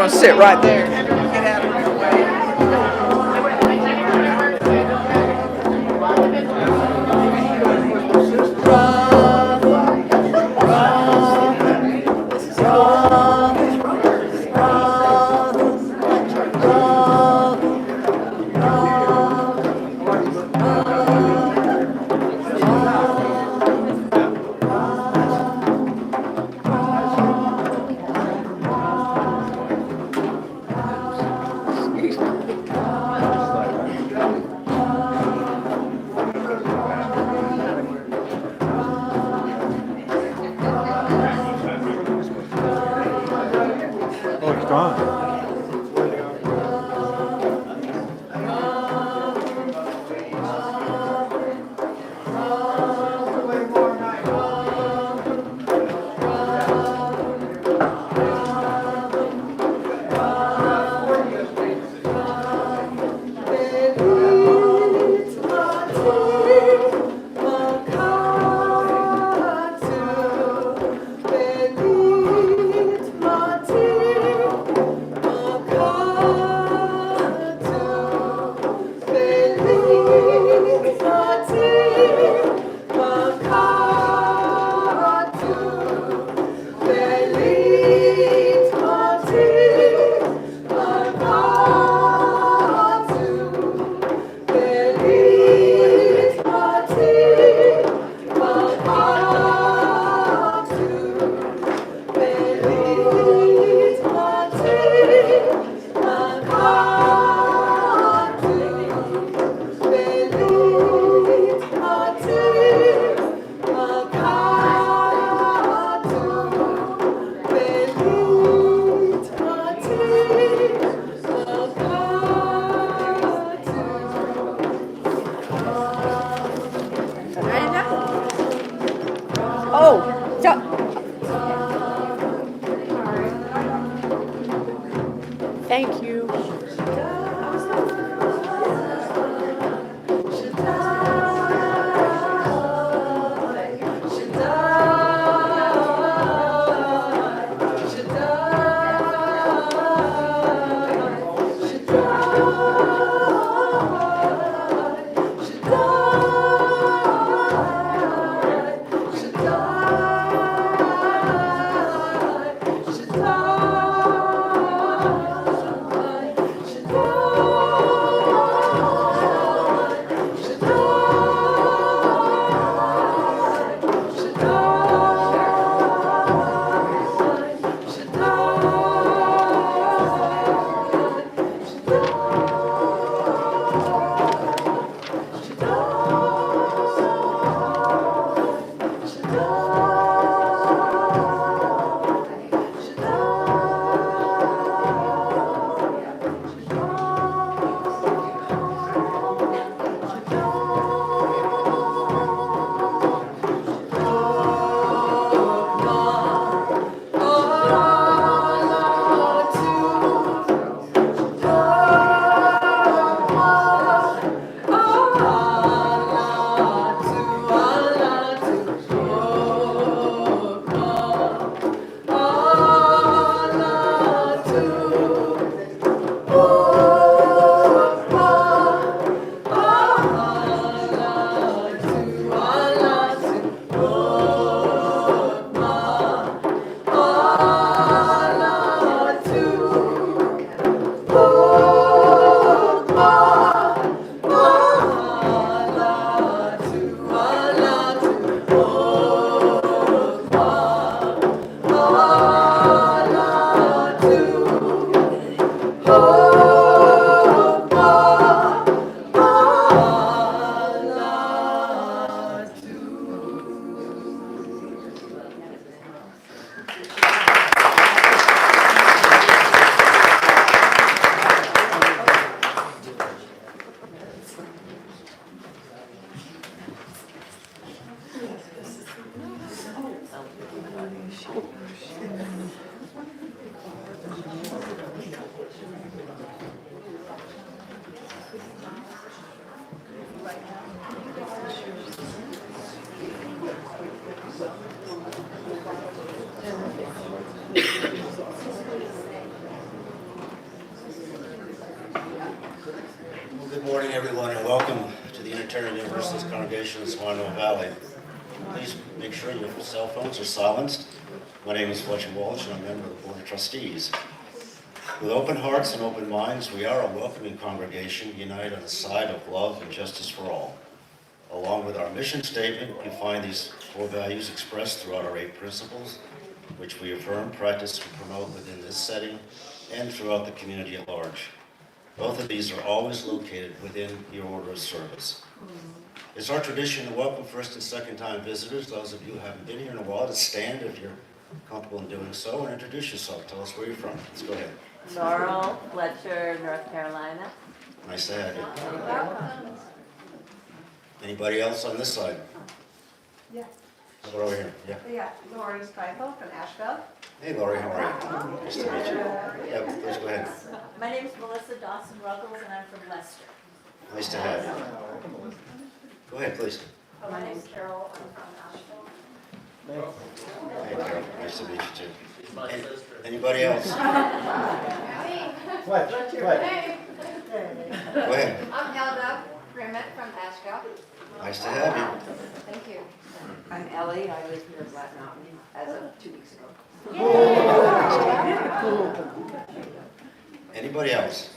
I'll sit right there. Get out of your way. Oh, it's gone. Oh, thank you. Good morning, everyone, and welcome to the Unitarian Universalist Congregation in Sofianna Valley. Please make sure your cell phones are silenced. My name is Fletcher Walsh, and I'm a member of the Board of Trustees. With open hearts and open minds, we are a welcoming congregation united on the side of love and justice for all. Along with our mission statement, you find these core values expressed throughout our 8 principles, which we affirm, practice, and promote within this setting and throughout the community at large. Both of these are always located within your order of service. It's our tradition to welcome first and second time visitors. Those of you who haven't been here in a while, to stand if you're comfortable in doing so and introduce yourself. Tell us where you're from. Let's go ahead. Laurel, Fletcher, North Carolina. Nice to have you. Anybody else on this side? Yeah. How about over here? Yeah. Yeah, Lori Stiefel from Asheville. Hey, Laurie, how are you? Nice to meet you. Yeah, please go ahead. My name is Melissa Dawson-Ruggles, and I'm from Leicester. Nice to have you. Go ahead, please. My name is Carol, I'm from Asheville. Hey, Carol. Nice to meet you, too. Anybody else? Go ahead. I'm Elda Grimmett from Asheville. Nice to have you. Thank you. I'm Ellie, I live here in Black Mountain as of 2 weeks ago. Anybody else?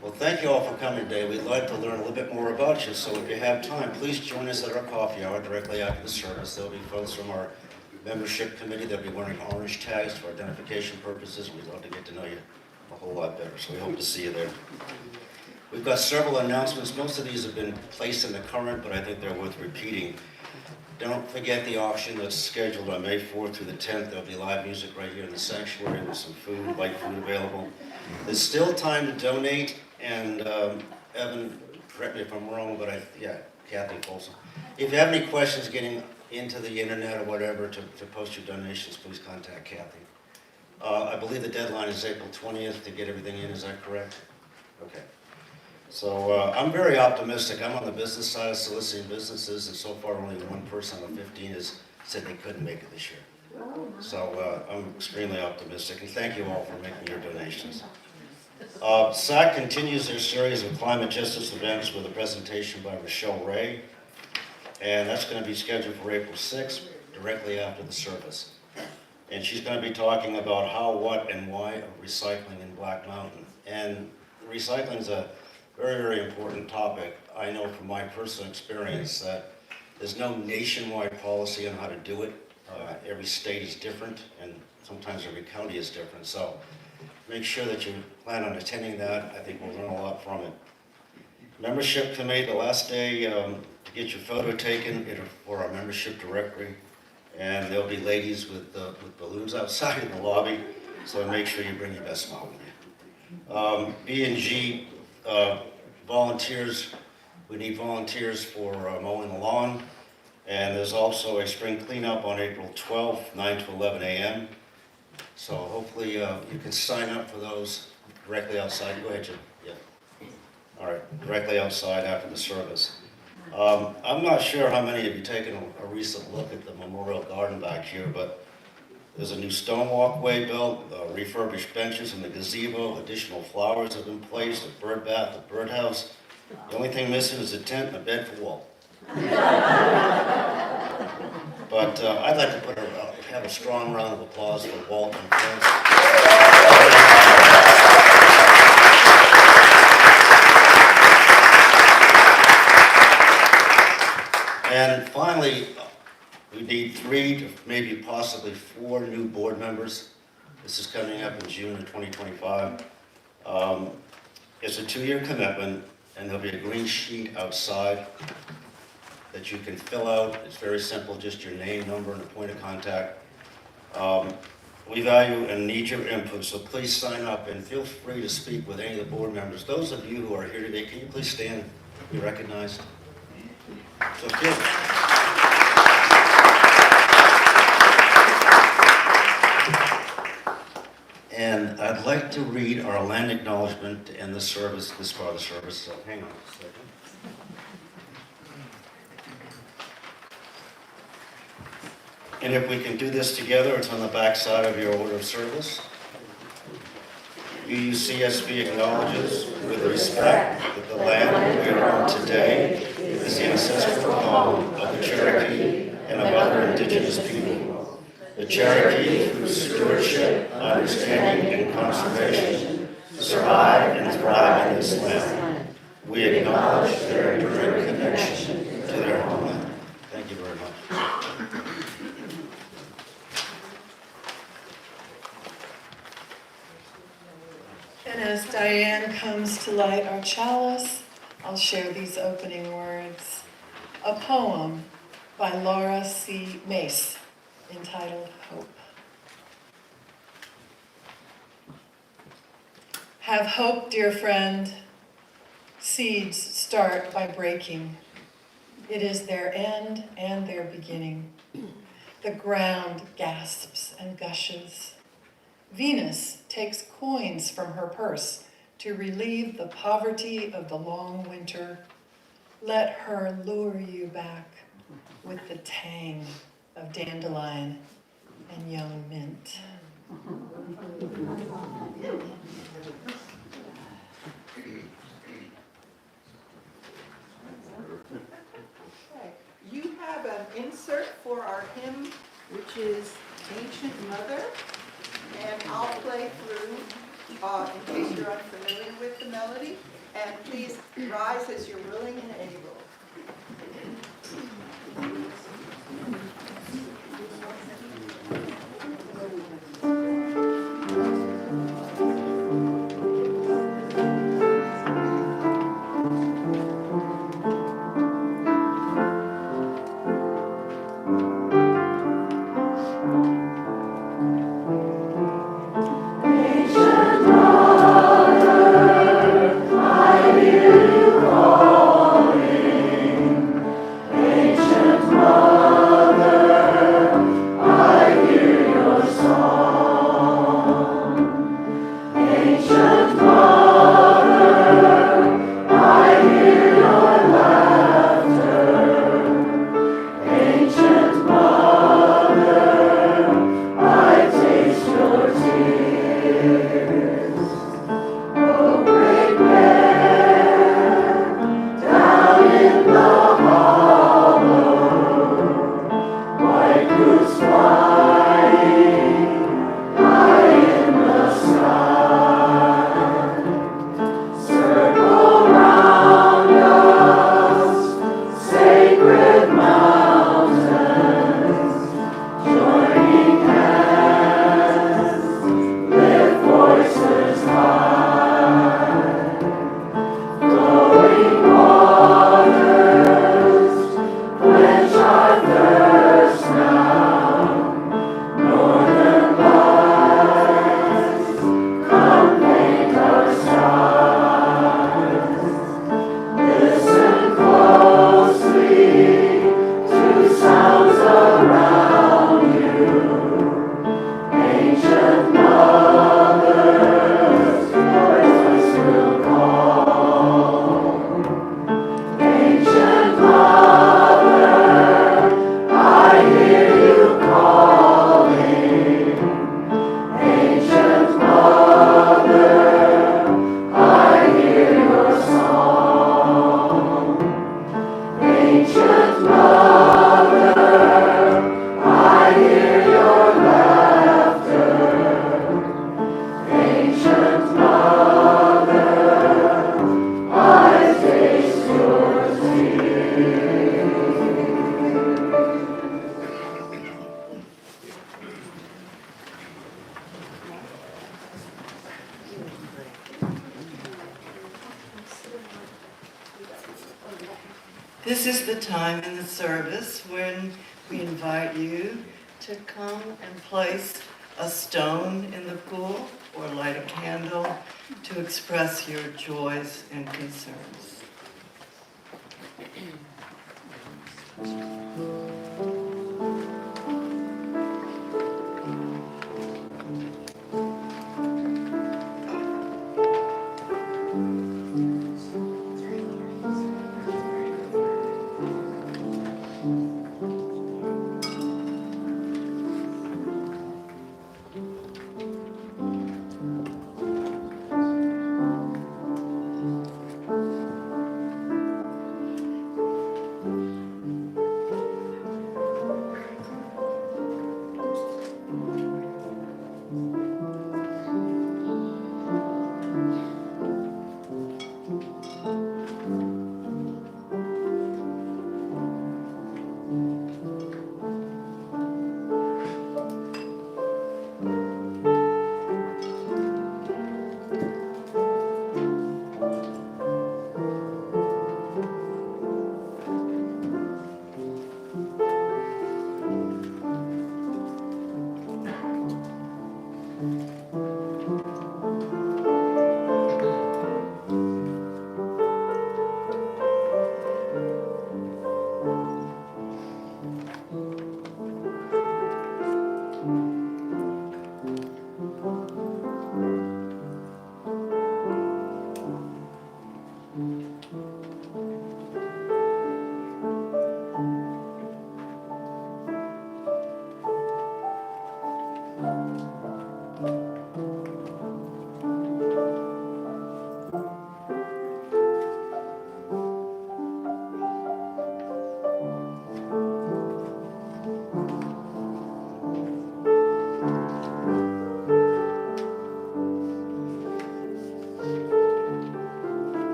Well, thank you all for coming today. We'd like to learn a little bit more about you, so if you have time, please join us at our coffee hour directly after the service. There'll be folks from our membership committee that'll be wearing orange tags for identification purposes. We'd love to get to know you a whole lot better, so we hope to see you there. We've got several announcements. Most of these have been placed in the current, but I think they're worth repeating. Don't forget the auction that's scheduled on May 4th through the 10th. There'll be live music right here in the sanctuary with some food, light food available. There's still time to donate, and Evan, correct me if I'm wrong, but Kathy Folsom. If you have any questions getting into the internet or whatever to post your donations, please contact Kathy. I believe the deadline is April 20th to get everything in, is that correct? Okay. So I'm very optimistic. I'm on the business side of soliciting businesses, and so far only one person of 15 has said they couldn't make it this year. So I'm extremely optimistic, and thank you all for making your donations. SAC continues their series of climate justice events with a presentation by Rochelle Ray, and that's going to be scheduled for April 6th, directly after the service. And she's going to be talking about how, what, and why of recycling in Black Mountain. And recycling is a very, very important topic. I know from my personal experience that there's no nationwide policy on how to do it. Every state is different, and sometimes every county is different. So make sure that you plan on attending that. I think we'll learn a lot from it. Membership committee, the last day to get your photo taken for our membership directory. And there'll be ladies with balloons outside in the lobby, so make sure you bring your best smile with you. B&G volunteers, we need volunteers for mowing the lawn, and there's also a spring cleanup on April 12th, 9 to 11 a.m. So hopefully you can sign up for those directly outside. Go ahead, Jim. Yeah. All right, directly outside after the service. I'm not sure how many of you taken a recent look at the Memorial Garden back here, but there's a new stone walkway built, refurbished benches in the gazebo, additional flowers have been placed, a bird bath, a birdhouse. The only thing missing is a tent and a bed for Walt. But I'd like to have a strong round of applause for Walt and friends. And finally, we need 3 to maybe possibly 4 new board members. This is coming up in June of 2025. It's a 2-year commitment, and there'll be a green sheet outside that you can fill out. It's very simple, just your name, number, and a point of contact. We value and need your input, so please sign up and feel free to speak with any of the board members. Those of you who are here today, can you please stand and be recognized? So good. And I'd like to read our land acknowledgement to end the service, this part of the service. So hang on a second. And if we can do this together, it's on the back side of your order of service. UUCSB acknowledges with respect that the land we are on today is the ancestral home of the Cherokee and of other indigenous people. The Cherokee, through stewardship, understanding, and conservation, survive and thrive in this land. We acknowledge their enduring connection to their homeland. Thank you very much. And as Diane comes to light our chalice, I'll share these opening words. A poem by Laura C. Mace entitled Hope. Have hope, dear friend. Seeds start by breaking. It is their end and their beginning. The ground gasps and gushes. Venus takes coins from her purse to relieve the poverty of the long winter. Let her lure you back with the tang of dandelion and young mint. You have an insert for our hymn, which is Ancient Mother, and I'll play through in case you're unfamiliar with the melody, and please rise as you're willing and able. This is the time in the service when we invite you to come and place a stone in the pool or light a candle to express your joys and concerns.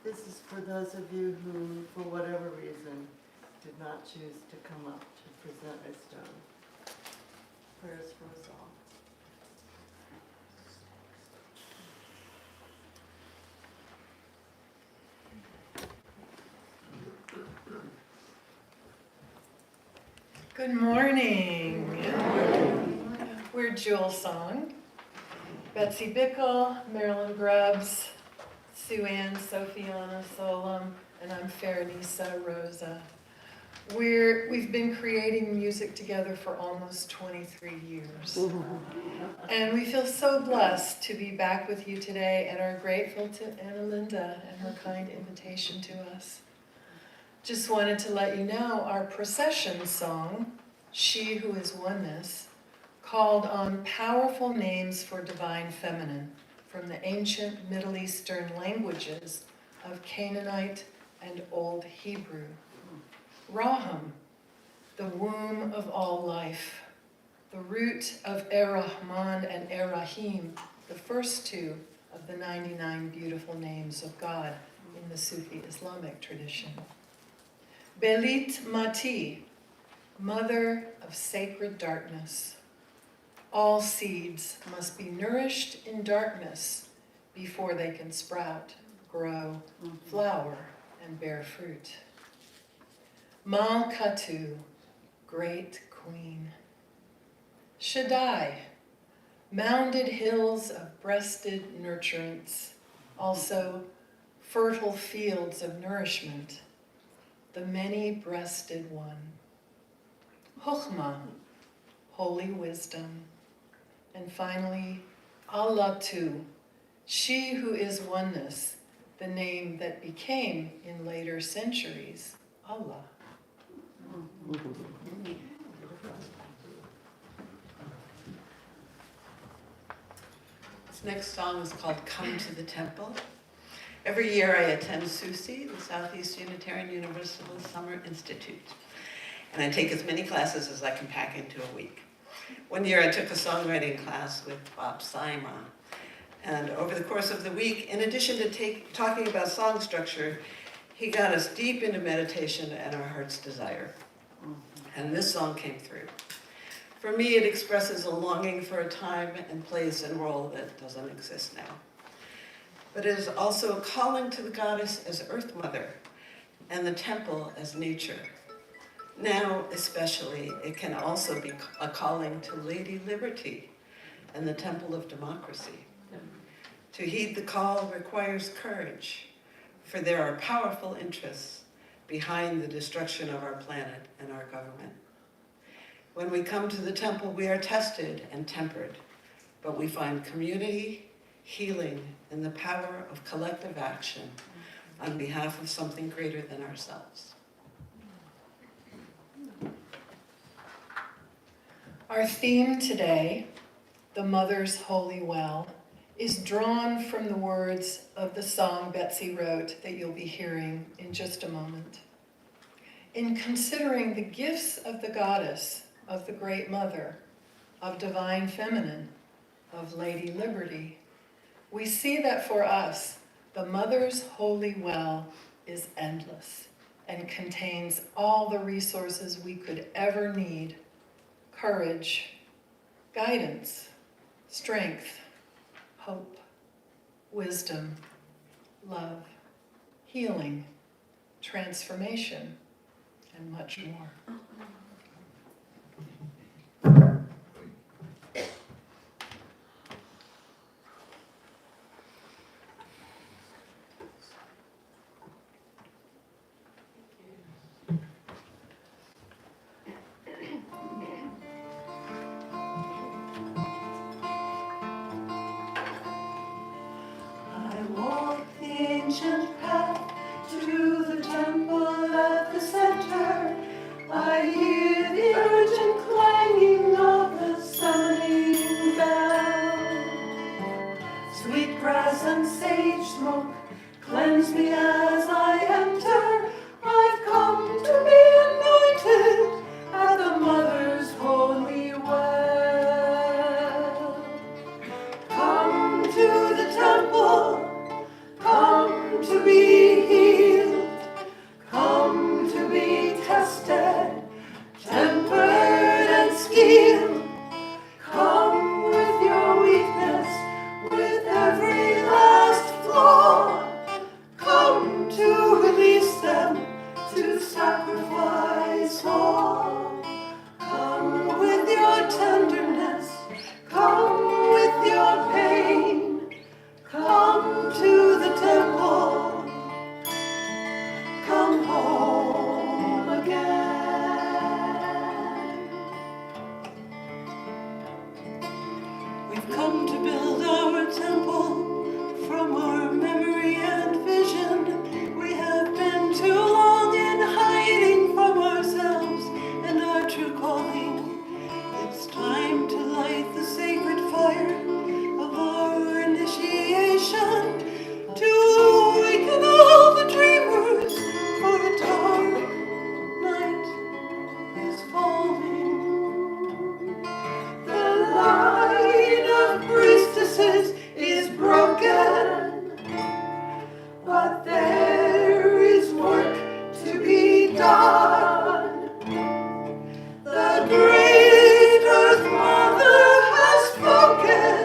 This is for those of you who, for whatever reason, did not choose to come up to present a stone. Prayers for us all. Good morning. We're Jewelsong. Betsy Bickel, Marilyn Grubbs, Sue-Anne Sofianna Solem, and I'm Farrunnissa Rosa. We've been creating music together for almost 23 years. And we feel so blessed to be back with you today and are grateful to Anna Linda and her kind invitation to us. Just wanted to let you know our procession song, She Who Is Oneness, called on powerful names for divine feminine from the ancient Middle Eastern languages of Canaanite and Old Hebrew. Raham, the womb of all life, the root of Er-Rahman and Er-Rahim, the first two of the 99 beautiful names of God in the Sufi Islamic tradition. Belit Mati, mother of sacred darkness. All seeds must be nourished in darkness before they can sprout, grow, flower, and bear fruit. Malkatu, great queen. Shaddai, mounded hills of breasted nurturance, also fertile fields of nourishment, the many-breasted one. Chokhmah, holy wisdom. And finally, Allatu, she who is oneness, the name that became in later centuries Allah. This next song is called Come to the Temple. Every year I attend SUSE, the Southeast Unitarian Universalist Summer Institute, and I take as many classes as I can pack into a week. One year I took a songwriting class with Bob Sima, and over the course of the week, in addition to talking about song structure, he got us deep into meditation and our heart's desire. And this song came through. For me, it expresses a longing for a time and place and role that doesn't exist now. But it is also a calling to the goddess as Earth Mother and the temple as nature. Now, especially, it can also be a calling to Lady Liberty and the temple of democracy. To heed the call requires courage, for there are powerful interests behind the destruction of our planet and our government. When we come to the temple, we are tested and tempered, but we find community, healing, and the power of collective action on behalf of something greater than ourselves. Our theme today, the Mother's Holy Well, is drawn from the words of the song Betsy wrote that you'll be hearing in just a moment. In considering the gifts of the goddess, of the Great Mother, of Divine Feminine, of Lady Liberty, we see that for us, the Mother's Holy Well is endless and contains all the resources we could ever need: courage, guidance, strength, hope, wisdom, love, healing, transformation, and much more. Ancient path to the temple at the center, I hear the urgent clanging of the summoning bell. Sweet grass and sage smoke cleanse me as I enter. I've come to be anointed at the Mother's holy well. Come to the temple. Come to be healed, come to be tested, tempered and skilled. Come with your weakness, with every last flaw. Come to release them, to sacrifice all. Come with your tenderness, come with your pain. Come to the temple, come home again. We've come to build our temple from our memory and vision. We have been too long in hiding from ourselves and our true calling. It's time to light the sacred fire of our initiation, to awaken all the dreamers, for a dark night is falling. The line of priestesses is broken, but there is work to be done. The great Earth Mother has spoken.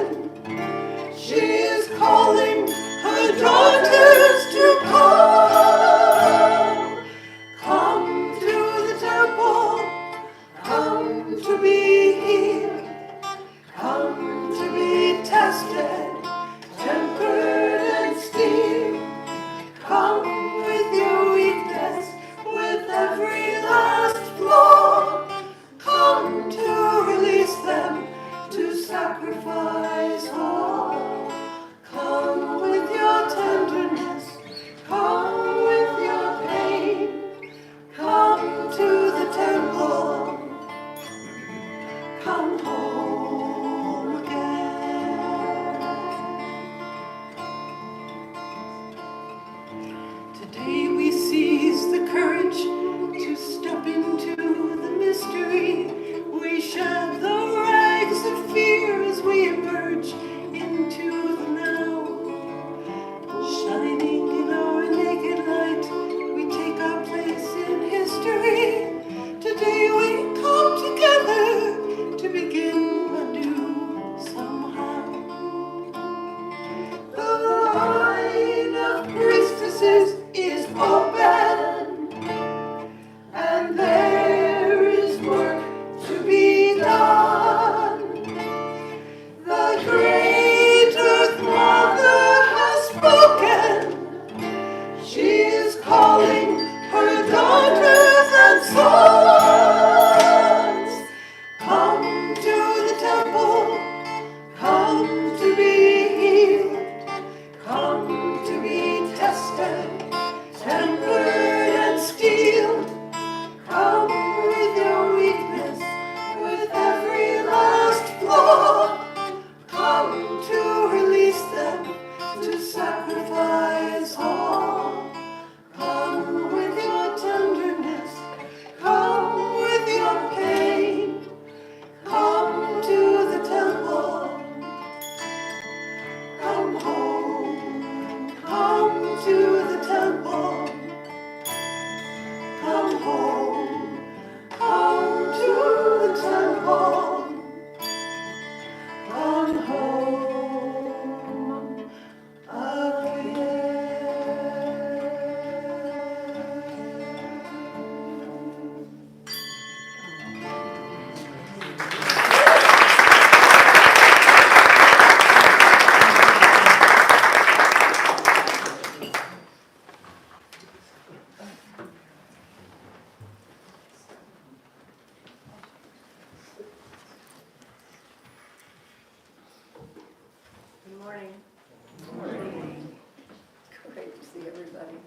She is calling her daughters to come. Come to the temple. Come to be healed. Come to be tested, tempered and steeled. Come with your weakness, with every last flaw. Come to release them, to sacrifice all. Come with your tenderness, come with your pain. Come to the temple, come home again. come home again. Good morning. Great to see everybody.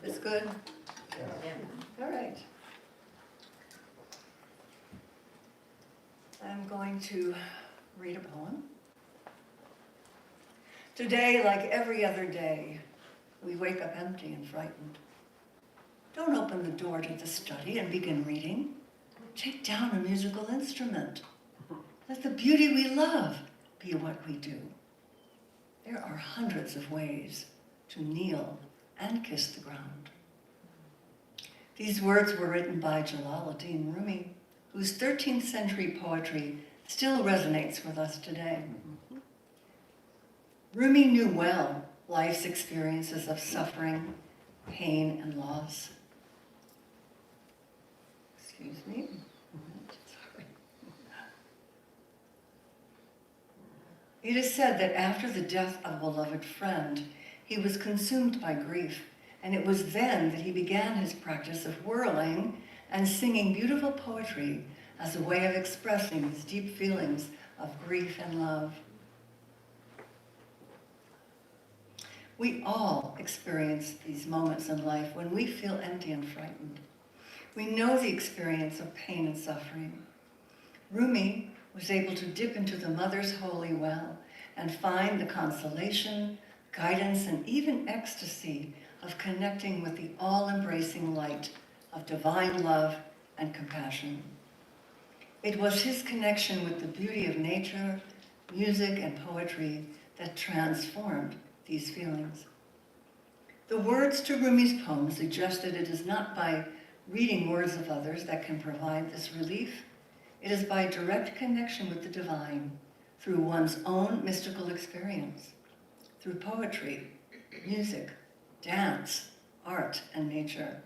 It's good? All right. I'm going to read a poem. Today, like every other day, we wake up empty and frightened. Don't open the door to the study and begin reading. Take down a musical instrument. Let the beauty we love be what we do. There are hundreds of ways to kneel and kiss the ground. These words were written by Jalaluddin Rumi, whose 13th century poetry still resonates with us today. Rumi knew well life's experiences of suffering, pain, and loss. Excuse me. Sorry. It is said that after the death of a beloved friend, he was consumed by grief, and it was then that he began his practice of whirling and singing beautiful poetry as a way of expressing his deep feelings of grief and love. We all experience these moments in life when we feel empty and frightened. We know the experience of pain and suffering. Rumi was able to dip into the Mother's holy well and find the consolation, guidance, and even ecstasy of connecting with the all-embracing light of divine love and compassion. It was his connection with the beauty of nature, music, and poetry that transformed these feelings. The words to Rumi's poem suggest that it is not by reading words of others that can provide this relief. It is by direct connection with the divine through one's own mystical experience, through poetry, music, dance, art, and nature,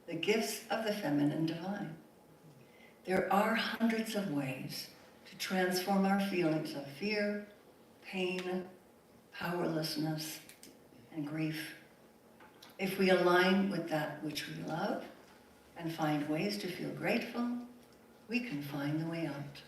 the gifts of the feminine divine. There are hundreds of ways to transform our feelings of fear, pain, powerlessness, and grief. If we align with that which we love and find ways to feel grateful, we can find the way out.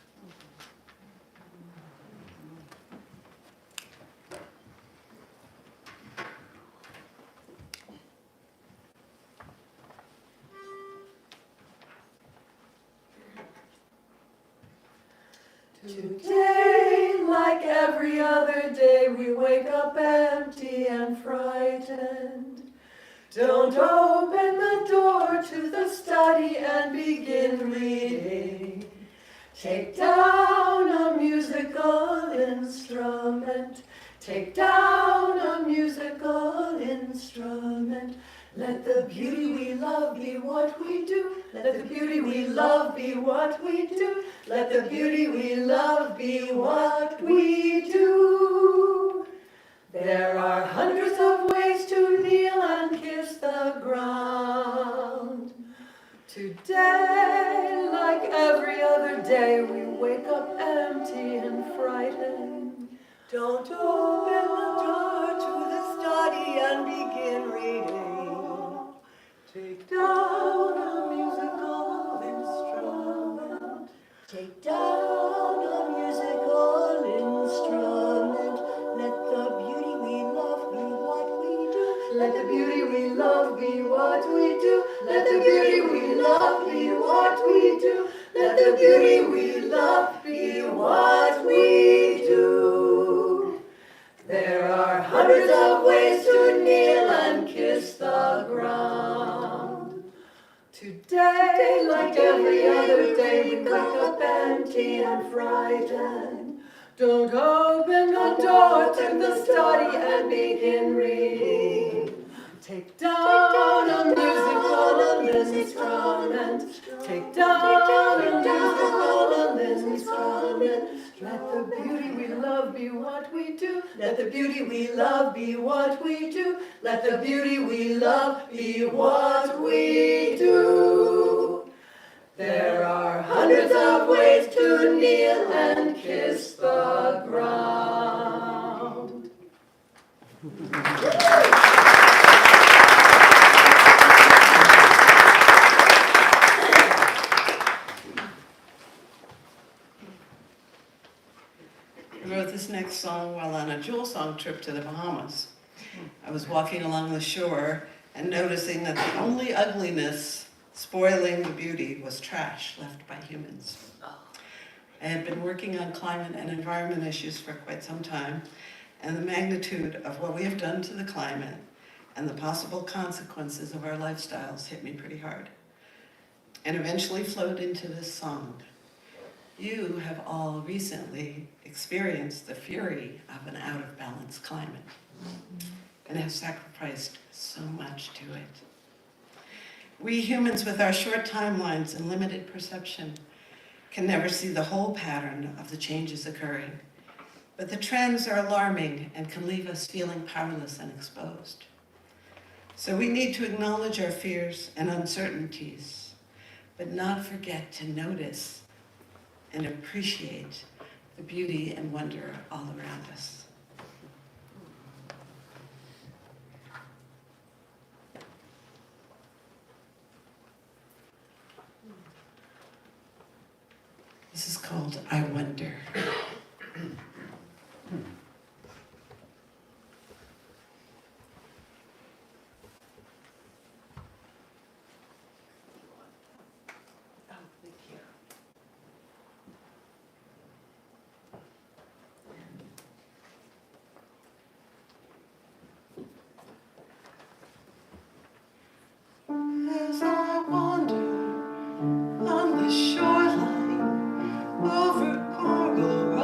Today, like every other day, we wake up empty and frightened. Don't open the door to the study and begin reading. Take down a musical instrument. Take down a musical instrument. Let the beauty we love be what we do. Let the beauty we love be what we do. Let the beauty we love be what we do. There are hundreds of ways to kneel and kiss the ground. Today, like every other day, we wake up empty and frightened. Don't open the door to the study and begin reading. Take down a musical instrument. Take down a musical instrument. Let the beauty we love be what we do. Let the beauty we love be what we do. Let the beauty we love be what we do. Let the beauty we love be what we do. There are hundreds of ways to kneel and kiss the ground. Today, like every other day, we wake up empty and frightened. Don't open the door to the study and begin reading. Take down a musical instrument. instrument. Take down a musical instrument. Let the beauty we love be what we do. Let the beauty we love be what we do. Let the beauty we love be what we do. There are hundreds of ways to kneel and kiss the ground. I wrote this next song while on a Jewelsong trip to the Bahamas. I was walking along the shore and noticing that the only ugliness spoiling the beauty was trash left by humans. I had been working on climate and environment issues for quite some time, and the magnitude of what we have done to the climate and the possible consequences of our lifestyles hit me pretty hard, and eventually flowed into this song. You have all recently experienced the fury of an out-of-balance climate and have sacrificed so much to it. We humans, with our short timelines and limited perception, can never see the whole pattern of the changes occurring. But the trends are alarming and can leave us feeling powerless and exposed. So we need to acknowledge our fears and uncertainties, but not forget to notice and appreciate the beauty and wonder all around us. This is called I Wonder. As I wander on the shoreline over coral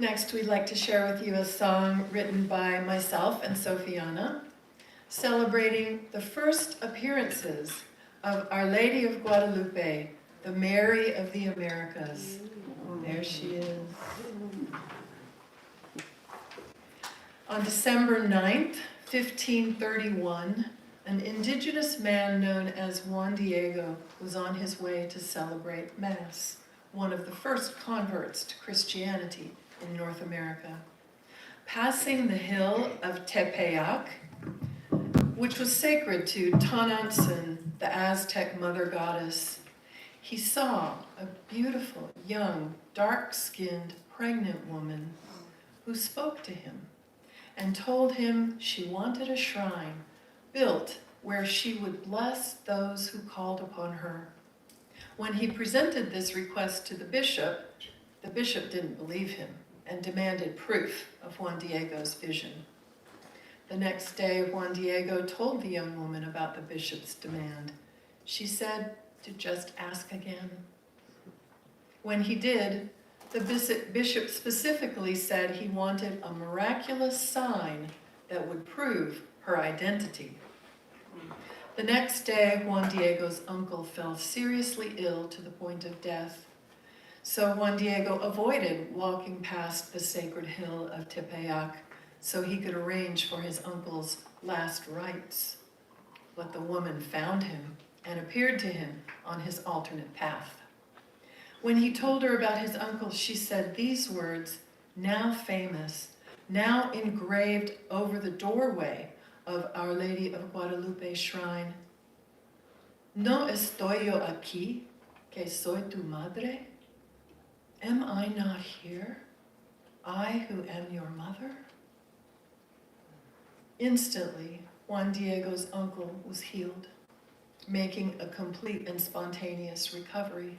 Next, we'd like to share with you a song written by myself and Sofianna, celebrating the first appearances of Our Lady of Guadalupe, the Mary of the Americas. There she is. On December 9th, 1531, an indigenous man known as Juan Diego was on his way to celebrate Mass, one of the first converts to Christianity in North America. Passing the hill of Tepeyac, which was sacred to Tonantzin, the Aztec mother goddess, he saw a beautiful, young, dark-skinned, pregnant woman who spoke to him and told him she wanted a shrine built where she would bless those who called upon her. When he presented this request to the bishop didn't believe him and demanded proof of Juan Diego's vision. The next day, Juan Diego told the young woman about the bishop's demand. She said to just ask again. When he did, the bishop specifically said he wanted a miraculous sign that would prove her identity. The next day, Juan Diego's uncle fell seriously ill to the point of death. So Juan Diego avoided walking past the sacred hill of Tepeyac so he could arrange for his uncle's last rites. But the woman found him and appeared to him on his alternate path. When he told her about his uncle, she said these words, now famous, now engraved over the doorway of Our Lady of Guadalupe shrine. No estoy yo aquí, que soy tu madre? Am I not here, I who am your mother? Instantly, Juan Diego's uncle was healed, making a complete and spontaneous recovery.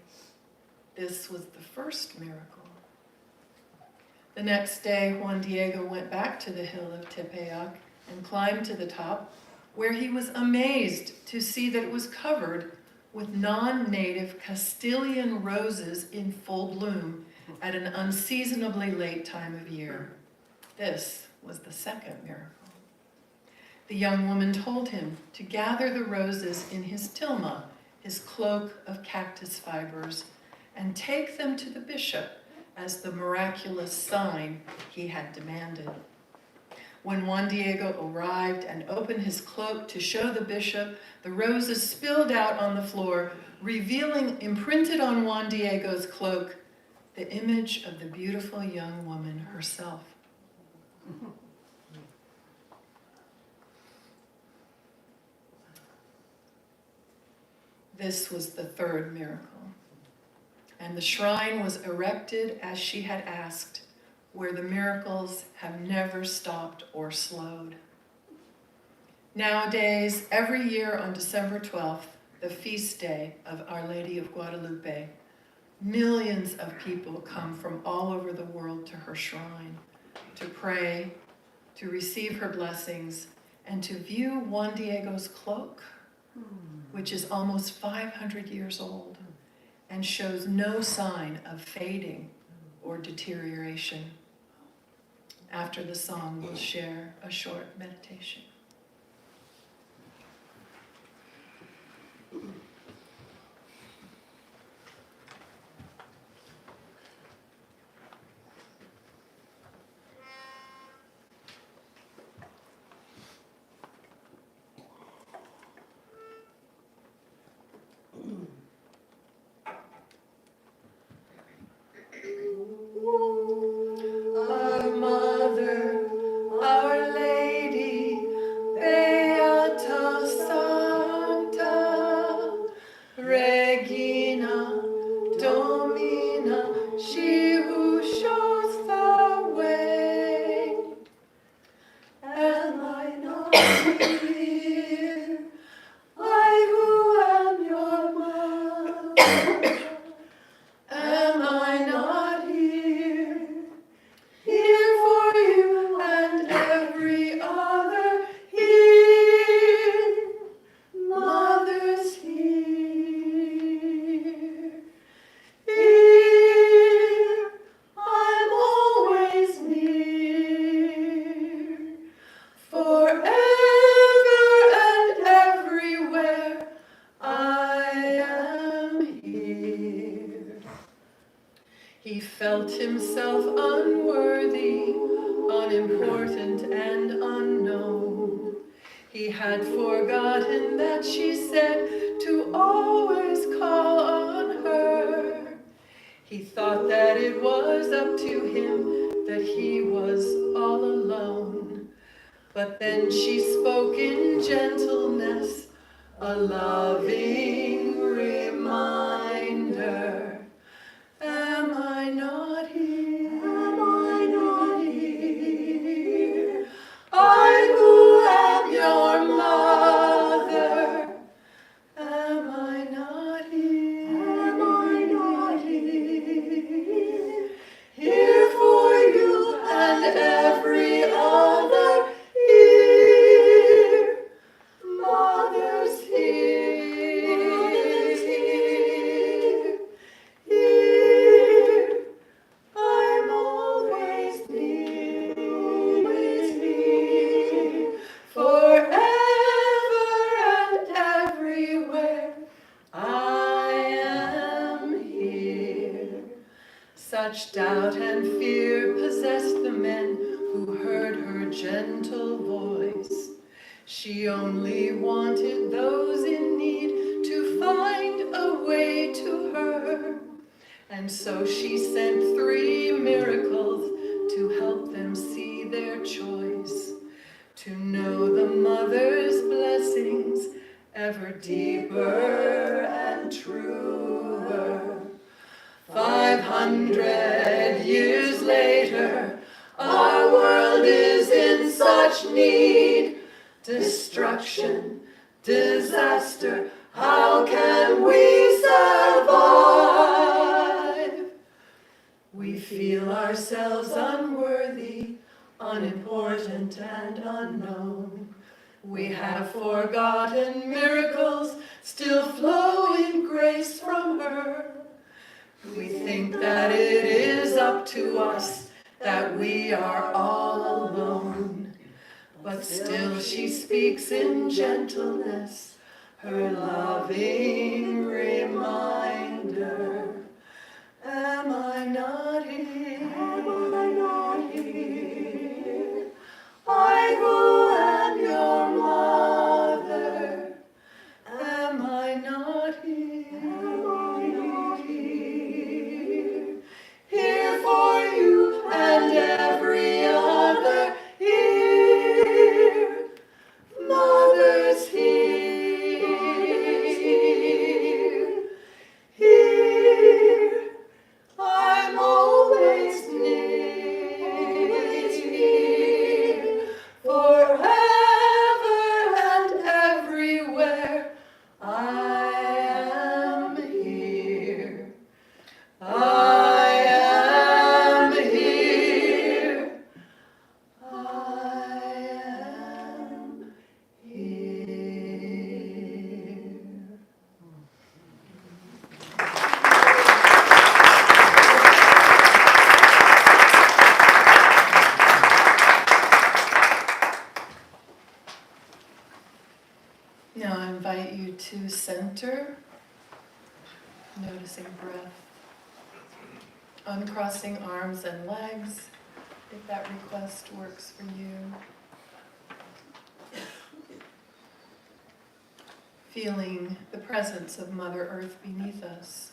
This was the first miracle. The next day, Juan Diego went back to the hill of Tepeyac and climbed to the top, where he was amazed to see that it was covered with non-native Castilian roses in full bloom at an unseasonably late time of year. This was the second miracle. The young woman told him to gather the roses in his tilma, his cloak of cactus fibers, and take them to the bishop as the miraculous sign he had demanded. When Juan Diego arrived and opened his cloak to show the bishop, the roses spilled out on the floor, revealing, imprinted on Juan Diego's cloak, the image of the beautiful young woman herself. This was the third miracle. And the shrine was erected as she had asked, where the miracles have never stopped or slowed. Nowadays, every year on December 12th, the feast day of Our Lady of Guadalupe, millions of people come from all over the world to her shrine to pray, to receive her blessings, and to view Juan Diego's cloak, which is almost 500 years old and shows no sign of fading or deterioration. After the song, we'll share a short meditation. Our Mother, Our Lady, Beata Sancta, Regina Domina, she who shows the way. Am I not here? I who am your mother. Am I not here? Here for you and every other. Here, mother's here. Here, I'm always He felt himself unworthy, unimportant and unknown. He had forgotten that she said to always call on her. He thought that it was up to him, that he was all alone. But then she spoke in gentleness, a loving reminder. Am I not here? Am I not here? I who am your mother. Am I not here? Am I not here? Here for you and every other here. Mother's here. Mother's here. Here. I'm always near. Always near. Forever and everywhere. I am here. Such doubt and fear possessed the men who heard her gentle voice. She only wanted those in need to find a way to her. And so she sent 3 miracles to help them see their choice. To know the mother's blessings ever deeper and truer. 500 years later, our world is in such need. Destruction, disaster, how can we survive? We feel ourselves unworthy, unimportant and unknown. We have forgotten miracles still flow in grace from her. We think that it is up to us, that we are all alone. But still she speaks in gentleness, her loving reminder. Am I not here? Am I not here? I who am your mother. Am I not here? Am I not here? Here for you and every other here. Mother's here. Here. I'm always near. Forever and everywhere. I am here. I am here. I am here. Now I invite you to center, noticing breath, uncrossing arms and legs, if that request works for you. Feeling the presence of Mother Earth beneath us,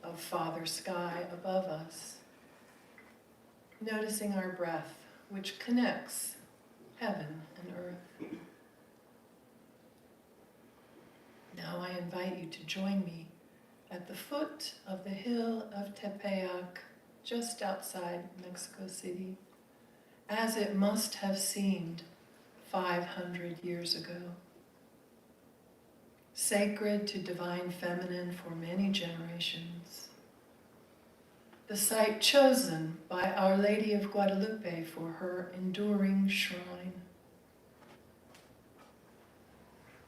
of Father Sky above us. Noticing our breath, which connects heaven and earth. Now I invite you to join me at the foot of the hill of Tepeyac, just outside Mexico City, as it must have seemed 500 years ago. Sacred to Divine Feminine for many generations. The site chosen by Our Lady of Guadalupe for her enduring shrine.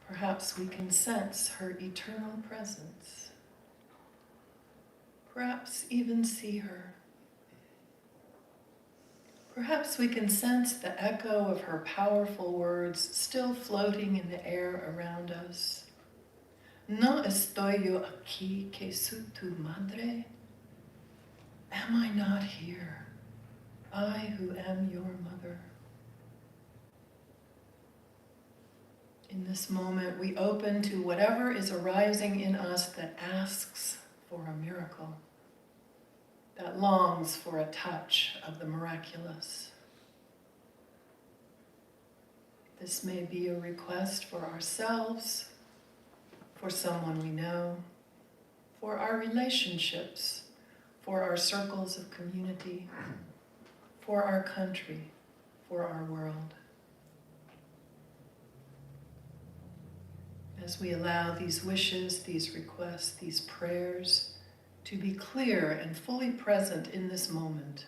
Perhaps we can sense her eternal presence. Perhaps even see her. Perhaps we can sense the echo of her powerful words still floating in the air around us. No estoy yo aquí que soy tu madre. Am I not here? I who am your mother. In this moment, we open to whatever is arising in us that asks for a miracle, that longs for a touch of the miraculous. This may be a request for ourselves, for someone we know, for our relationships, for our circles of community, for our country, for our world. As we allow these wishes, these requests, these prayers to be clear and fully present in this moment,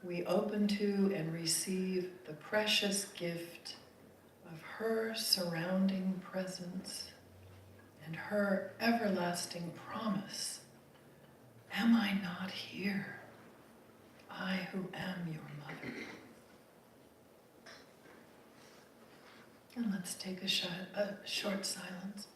we open to and receive the precious gift of her surrounding presence and her everlasting promise. Am I not here? I who am your mother. And let's take a short silence.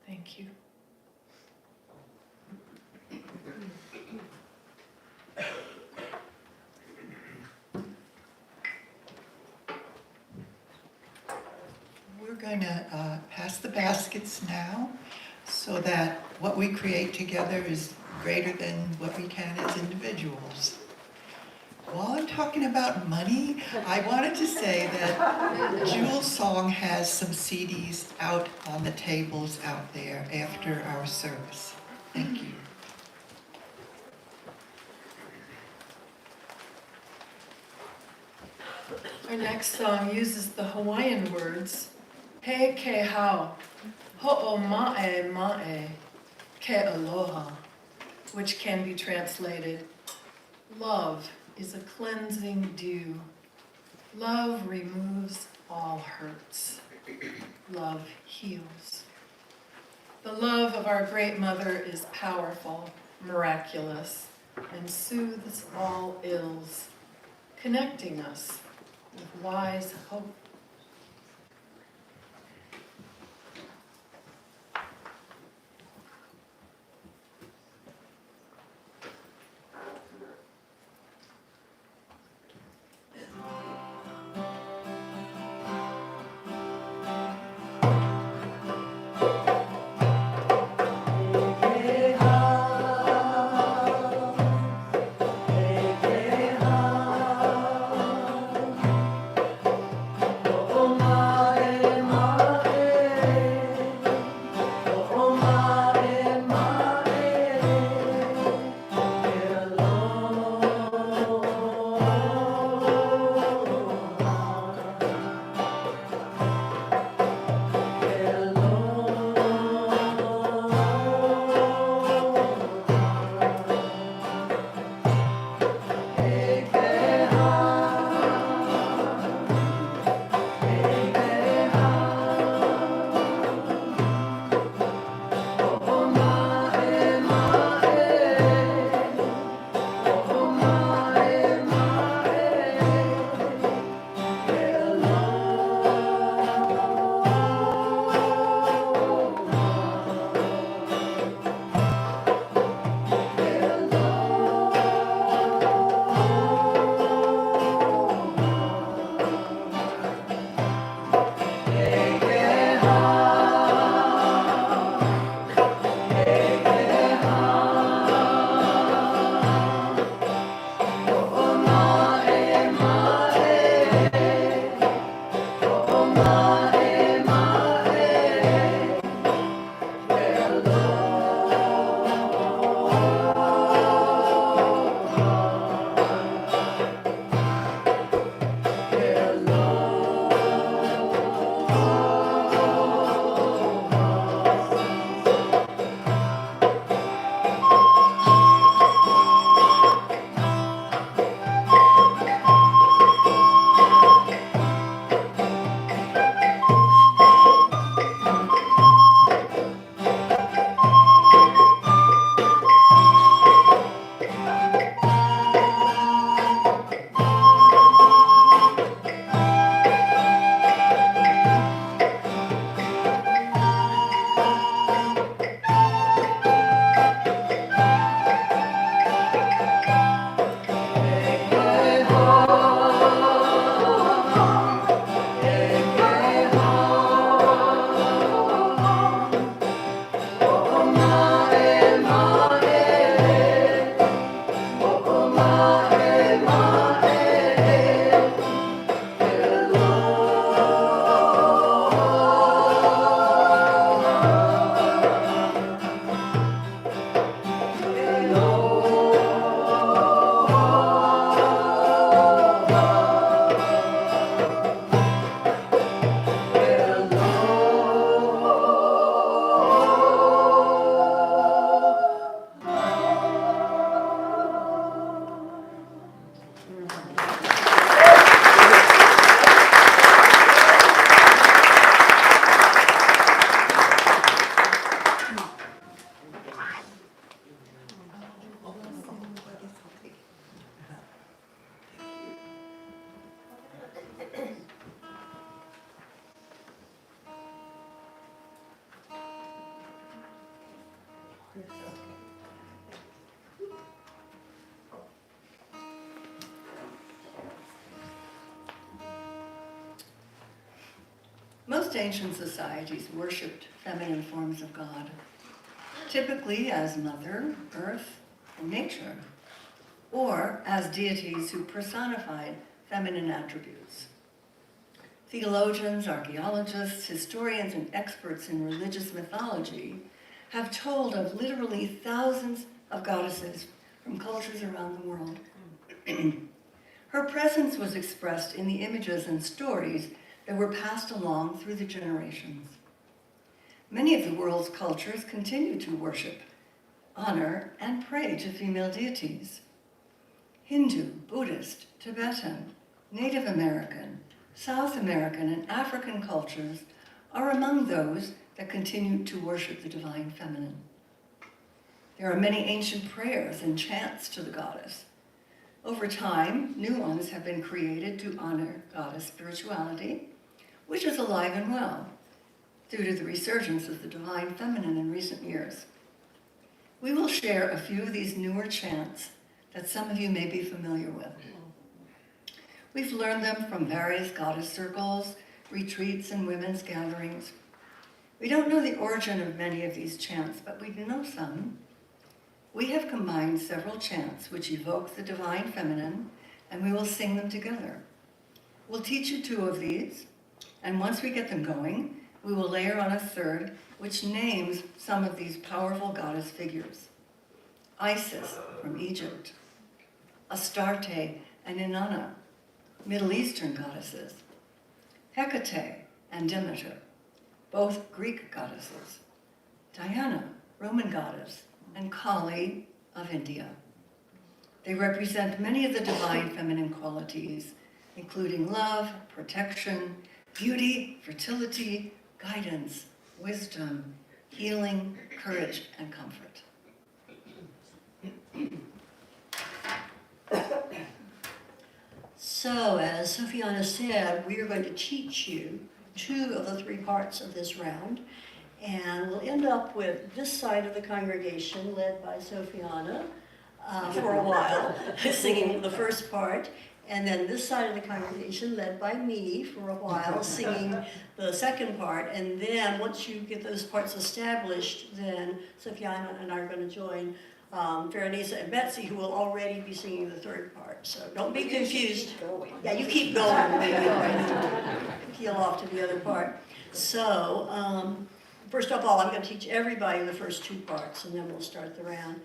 Thank you. We're going to pass the baskets now so that what we create together is greater than what we can as individuals. While I'm talking about money, I wanted to say that Jewelsong has some CDs out on the tables out there after our service. Thank you. Our next song uses the Hawaiian words He ke hao, ho'o ma'e ma'e, ke aloha, which can be translated, love is a cleansing dew. Love removes all hurts. Love heals. The love of our great mother is powerful, miraculous, and soothes all ills, connecting us with wise hope. Most ancient societies worshipped feminine forms of God, typically as Mother, Earth, or Nature, or as deities who personified feminine attributes. Theologians, archaeologists, historians, and experts in religious mythology have told of literally thousands of goddesses from cultures around the world. Her presence was expressed in the images and stories that were passed along through the generations. Many of the world's cultures continue to worship, honor, and pray to female deities. Hindu, Buddhist, Tibetan, Native American, South American, and African cultures are among those that continue to worship the divine feminine. There are many ancient prayers and chants to the goddess. Over time, new ones have been created to honor goddess spirituality, which is alive and well due to the resurgence of the divine feminine in recent years. We will share a few of these newer chants that some of you may be familiar with. We've learned them from various goddess circles, retreats, and women's gatherings. We don't know the origin of many of these chants, but we do know some. We have combined several chants which evoke the divine feminine, and we will sing them together. We'll teach you two of these, and once we get them going, we will layer on a third, which names some of these powerful goddess figures. Isis from Egypt, Astarte and Inanna, Middle Eastern goddesses, Hecate and Demeter, both Greek goddesses, Diana, Roman goddess, and Kali of India. They represent many of the divine feminine qualities, including love, protection, beauty, fertility, guidance, wisdom, healing, courage, and comfort. So, as Sofianna said, we are going to teach you two of the three parts of this round, and we'll end up with this side of the congregation, led by Sofianna, for a while, singing the first part, and then this side of the congregation, led by me, for a while, singing the second part, and then once you get those parts established, then Sofianna and I are going to join Farrunnissa and Betsy, who will already be singing the third part. So don't be confused. Yeah, you keep going. Peel off to the other part. So first of all, I'm going to teach everybody the first two parts, and then we'll start the round.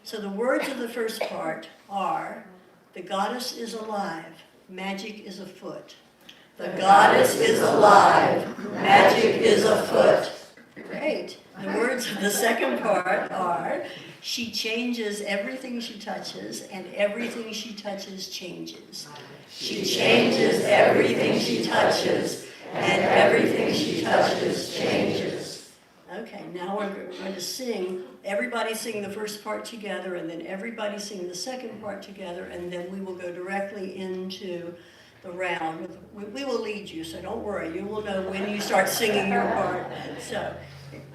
So the words of the first part are, the goddess is alive, magic is afoot. The goddess is alive, magic is afoot. Great. The words of the second part are, she changes everything she touches, and everything she touches changes. She changes everything she touches, and everything she touches changes. Okay, now we're going to sing, everybody sing the first part together, and then everybody sing the second part together, and then we will go directly into the round. We will lead you, so don't worry. You will know when you start singing your part. So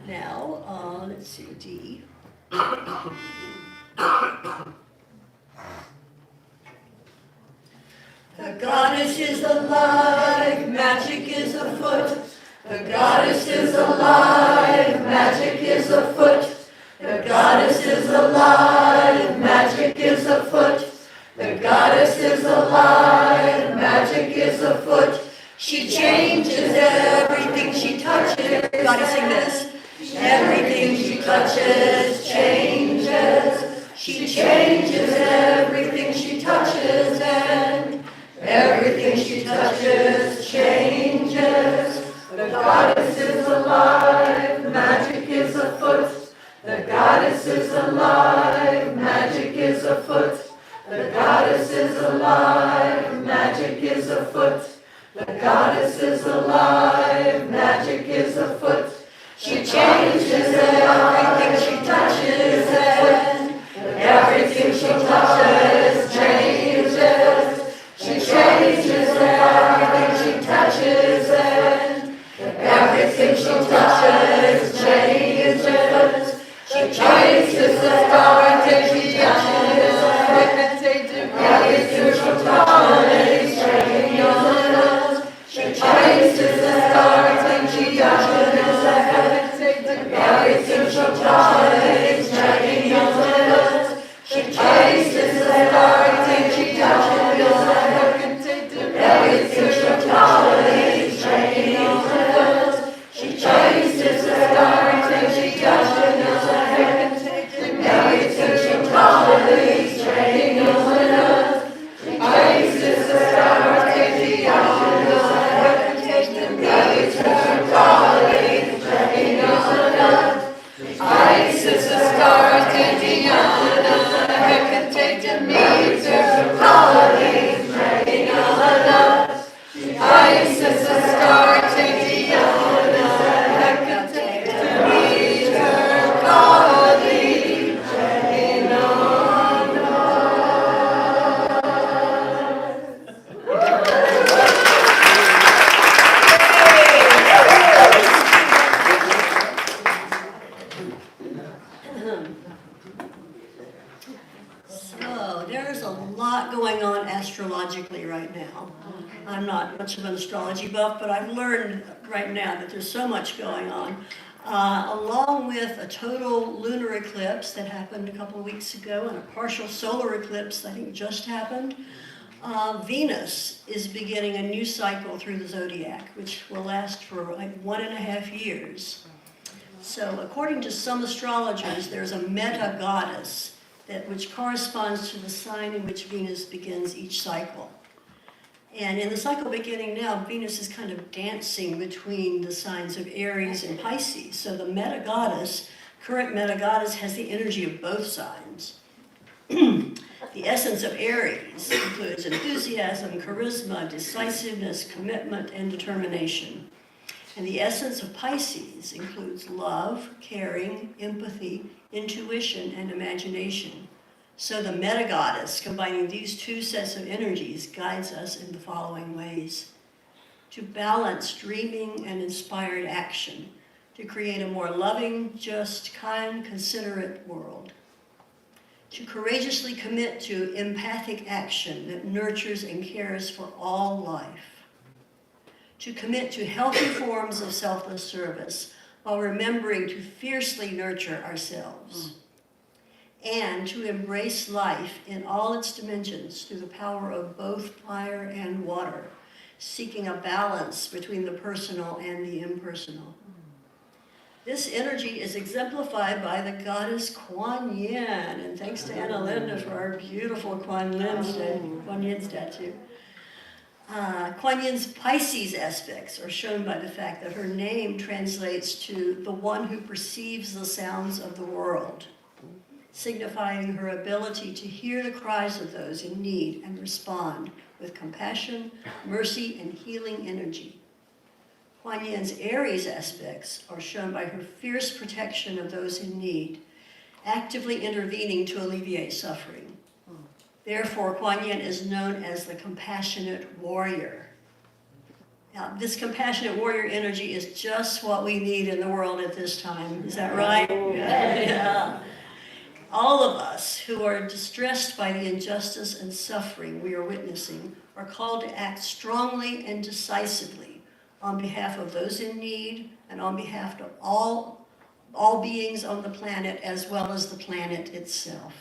now, let's see, D. The goddess is alive, magic is afoot. The goddess is alive, magic is afoot. The goddess is alive, magic is afoot. The goddess is alive, magic is afoot. She changes everything she touches. Everybody sing this. Everything she touches changes. She changes everything she touches, and everything she touches changes. The goddess is alive, magic is afoot. The goddess is alive, magic is afoot. The goddess is alive, magic is afoot. The goddess is alive, magic is afoot. She changes everything she touches, and everything she touches changes. She changes everything she touches, and everything she touches changes. She changes everything she touches, and everything she touches changes. She changes everything she going on astrologically right now. I'm not much of an astrology buff, but I've learned right now that there's so much going on. Along with a total lunar eclipse that happened a couple of weeks ago and a partial solar eclipse I think just happened, Venus is beginning a new cycle through the zodiac, which will last for like 1.5 years. So according to some astrologers, there's a meta-goddess which corresponds to the sign in which Venus begins each cycle. And in the cycle beginning now, Venus is kind of dancing between the signs of Aries and Pisces. So the meta-goddess, current meta-goddess, has the energy of both signs. The essence of Aries includes enthusiasm, charisma, decisiveness, commitment, and determination. And the essence of Pisces includes love, caring, empathy, intuition, and imagination. So the meta-goddess, combining these two sets of energies, guides us in the following ways. To balance dreaming and inspired action, to create a more loving, just, kind, considerate world. To courageously commit to empathic action that nurtures and cares for all life. To commit to healthy forms of selfless service while remembering to fiercely nurture ourselves. And to embrace life in all its dimensions through the power of both fire and water, seeking a balance between the personal and the impersonal. This energy is exemplified by the goddess Kuan Yin, and thanks to Anna Linda for our beautiful Kuan Yin statue. Kuan Yin's Pisces aspects are shown by the fact that her name translates to the one who perceives the sounds of the world, signifying her ability to hear the cries of those in need and respond with compassion, mercy, and healing energy. Kuan Yin's Aries aspects are shown by her fierce protection of those in need, actively intervening to alleviate suffering. Therefore, Kuan Yin is known as the compassionate warrior. Now, this compassionate warrior energy is just what we need in the world at this time. Is that right? Yeah. All of us who are distressed by the injustice and suffering we are witnessing are called to act strongly and decisively on behalf of those in need and on behalf of all beings on the planet as well as the planet itself.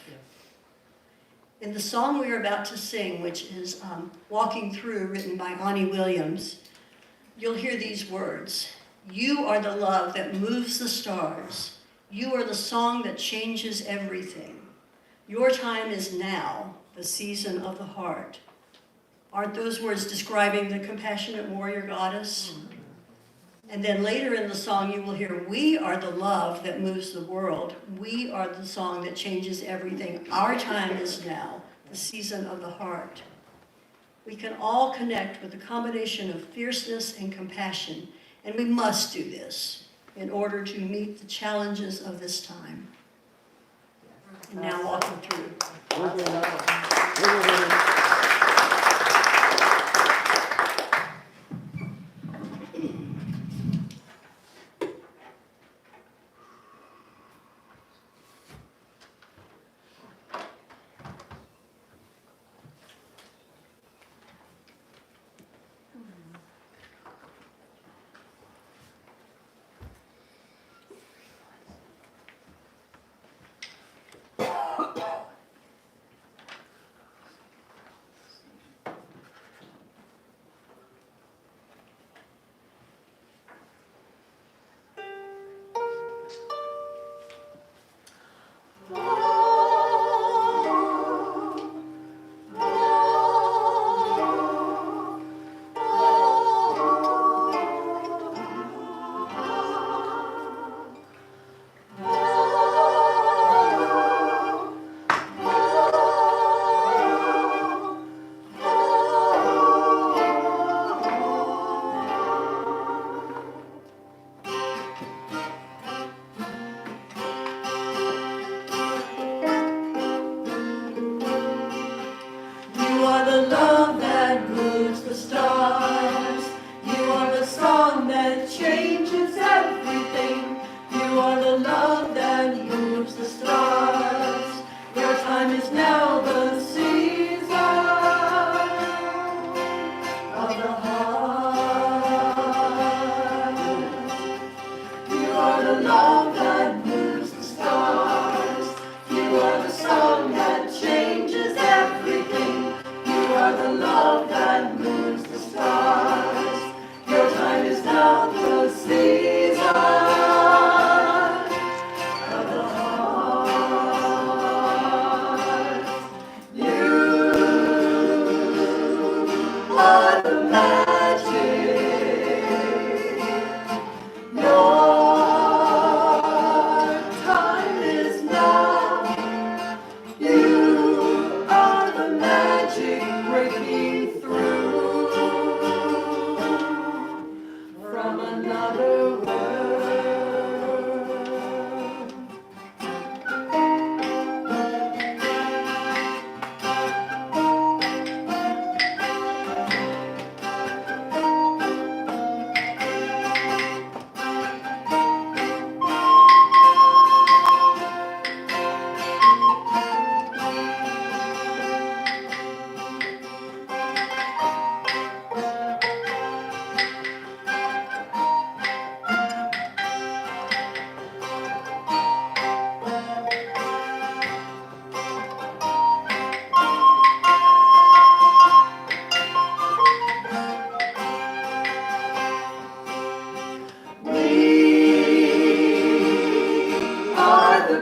In the song we are about to sing, which is Walking Through, written by Ani Williams, you'll hear these words. You are the love that moves the stars. You are the song that changes everything. Your time is now, the season of the heart. Aren't those words describing the compassionate warrior goddess? And then later in the song you will hear, we are the love that moves the world. We are the song that changes everything. Our time is now, the season of the heart. We can all connect with a combination of fierceness and compassion, and we must do this in order to meet the challenges of this time. And now walking through. Time is now the season.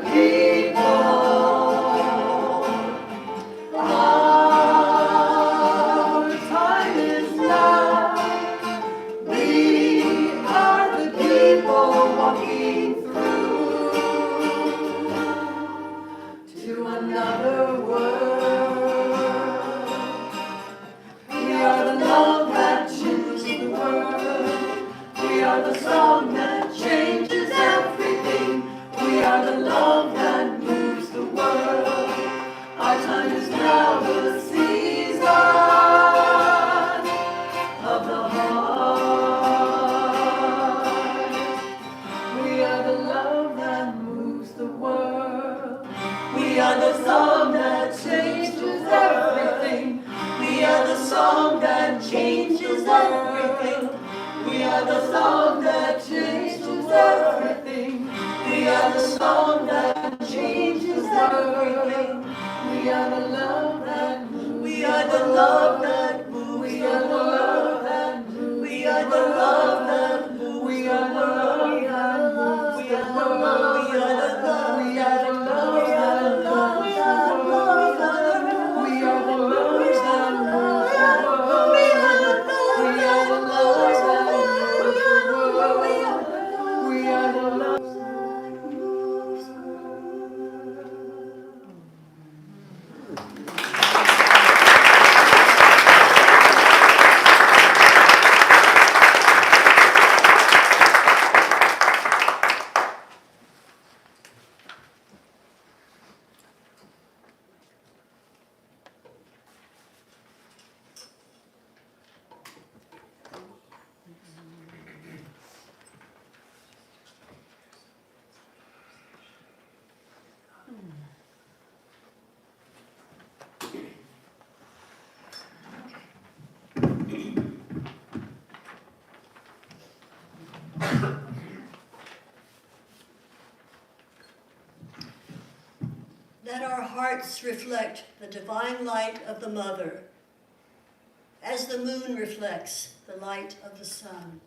people. Our time is now. We are the people walking through to another world. We are the love that changes the world. We are the song that changes everything. We are the love that moves the world. Our time is now, the season of the heart. We are the love that moves the world. We are the song that changes everything. We are the song that changes everything. We are the song that changes everything. We are the song that changes everything. We are the love that moves. We are the love that moves. We are the love that moves. We are the love that moves. We are the love that moves. We are the love. We are the love. We are the love that moves. We are the love that moves the world. We are the love that moves the world. We are the love. Let our hearts reflect the divine light of the Mother, as the moon reflects the light of the sun.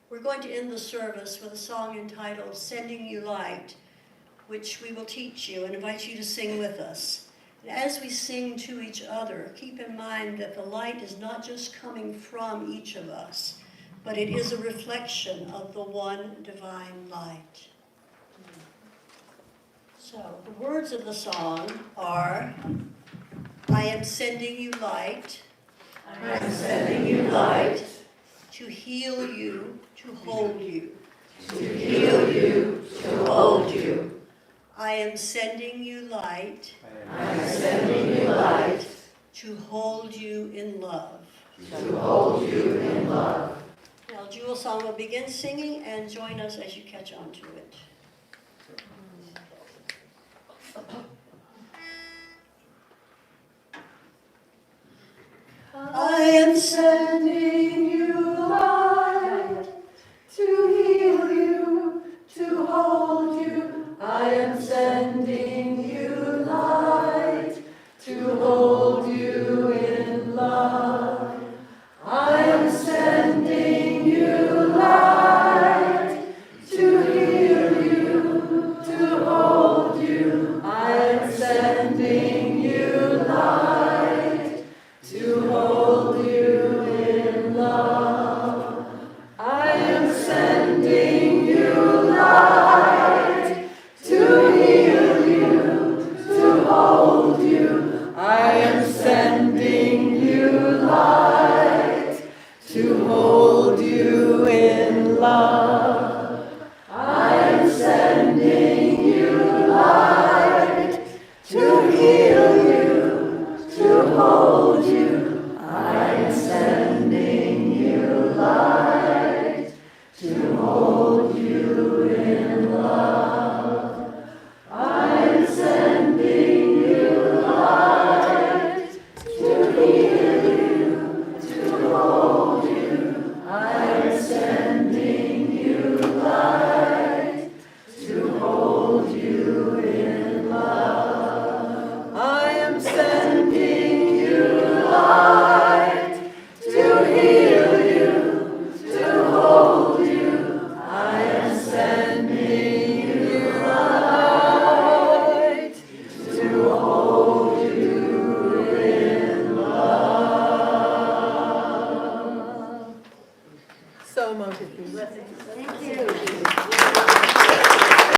We're going to end the service with a song entitled Sending You Light, which we will teach you and invite you to sing with us. And as we sing to each other, keep in mind that the light is not just coming from each of us, but it is a reflection of the one divine light. So, the words of the song are, I am sending you light. I am sending you light. To heal you, to hold you. To heal you, to hold you. I am sending you light. I am sending you light. To hold you in love. To hold you in love. Now, Jewelsong will begin singing and join us as you catch on to it. I am sending you